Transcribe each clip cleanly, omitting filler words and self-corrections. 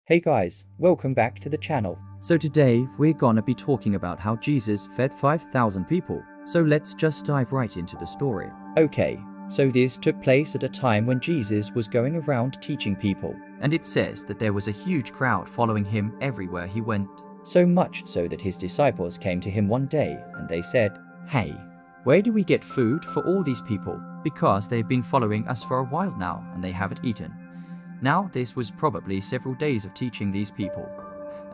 Hey guys, welcome back to the channel. So today we're gonna be talking about how Jesus fed 5,000 people. So let's just dive right into the story. Okay, so this took place at a time when Jesus was going around teaching people. And it says that there was a huge crowd following him everywhere he went. So much so that his disciples came to him one day and they said, "Hey, where do we get food for all these people?" Because they've been following us for a while now and they haven't eaten. Now this was probably several days of teaching these people.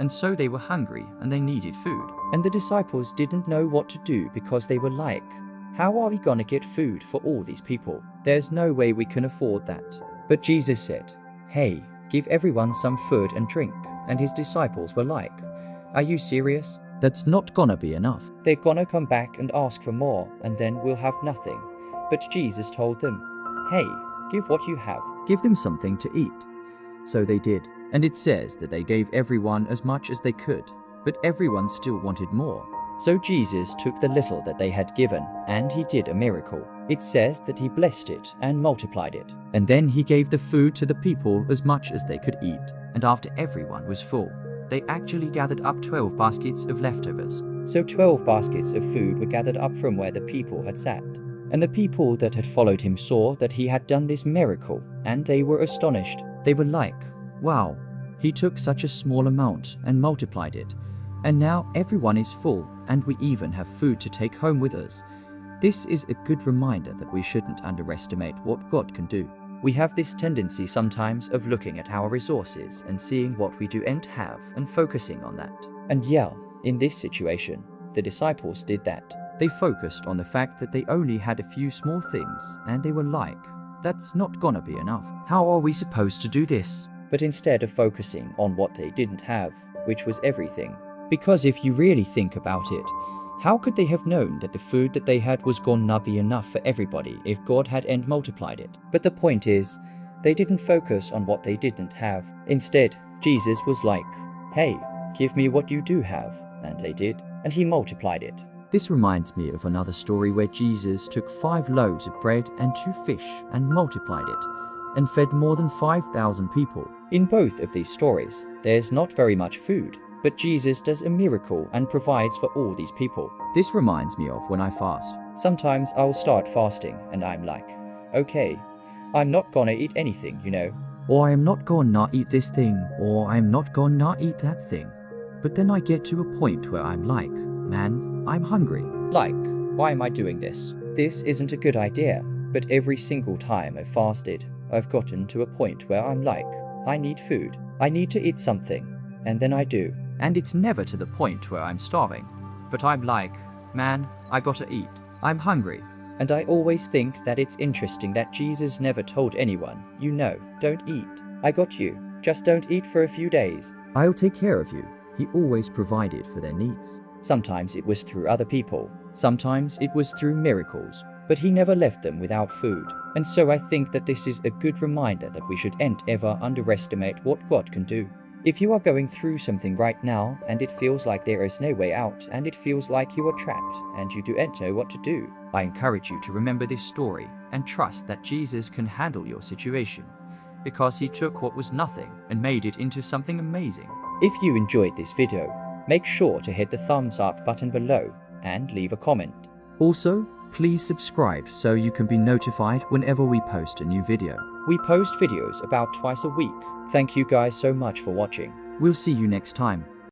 And so they were hungry and they needed food. And the disciples didn't know what to do because they were like, "How are we gonna get food for all these people? There's no way we can afford that." But Jesus said, "Hey, give everyone some food and drink." And his disciples were like, "Are you serious? That's not gonna be enough. They're gonna come back and ask for more and then we'll have nothing." But Jesus told them, "Hey, give what you have. Give them something to eat." So they did. And it says that they gave everyone as much as they could, but everyone still wanted more. So Jesus took the little that they had given and he did a miracle. It says that he blessed it and multiplied it. And then he gave the food to the people as much as they could eat. And after everyone was full, they actually gathered up 12 baskets of leftovers. So 12 baskets of food were gathered up from where the people had sat. And the people that had followed him saw that he had done this miracle, and they were astonished. They were like, "Wow, he took such a small amount and multiplied it. And now everyone is full, and we even have food to take home with us." This is a good reminder that we shouldn't underestimate what God can do. We have this tendency sometimes of looking at our resources and seeing what we do and have and focusing on that. And yeah, in this situation, the disciples did that. They focused on the fact that they only had a few small things, and they were like, "That's not gonna be enough. How are we supposed to do this?" But instead of focusing on what they didn't have, which was everything. Because if you really think about it, how could they have known that the food that they had was gonna be enough for everybody if God hadn't multiplied it? But the point is, they didn't focus on what they didn't have. Instead, Jesus was like, "Hey, give me what you do have." And they did, and he multiplied it. This reminds me of another story where Jesus took 5 loaves of bread and 2 fish and multiplied it, and fed more than 5,000 people. In both of these stories, there's not very much food, but Jesus does a miracle and provides for all these people. This reminds me of when I fast. Sometimes I'll start fasting and I'm like, "Okay, I'm not gonna eat anything, you know." Or I'm not gonna eat this thing, or I'm not gonna eat that thing. But then I get to a point where I'm like, "Man, I'm hungry." Like, why am I doing this? This isn't a good idea. But every single time I've fasted, I've gotten to a point where I'm like, I need food. I need to eat something. And then I do. And it's never to the point where I'm starving. But I'm like, "Man, I gotta eat. I'm hungry." And I always think that it's interesting that Jesus never told anyone, "You know, don't eat. I got you. Just don't eat for a few days. I'll take care of you." He always provided for their needs. Sometimes it was through other people. Sometimes it was through miracles. But he never left them without food. And so I think that this is a good reminder that we shouldn't ever underestimate what God can do. If you are going through something right now and it feels like there is no way out and it feels like you are trapped and you don't know what to do, I encourage you to remember this story and trust that Jesus can handle your situation, because he took what was nothing and made it into something amazing. If you enjoyed this video, make sure to hit the thumbs up button below and leave a comment. Also, please subscribe so you can be notified whenever we post a new video. We post videos about twice a week. Thank you guys so much for watching. We'll see you next time.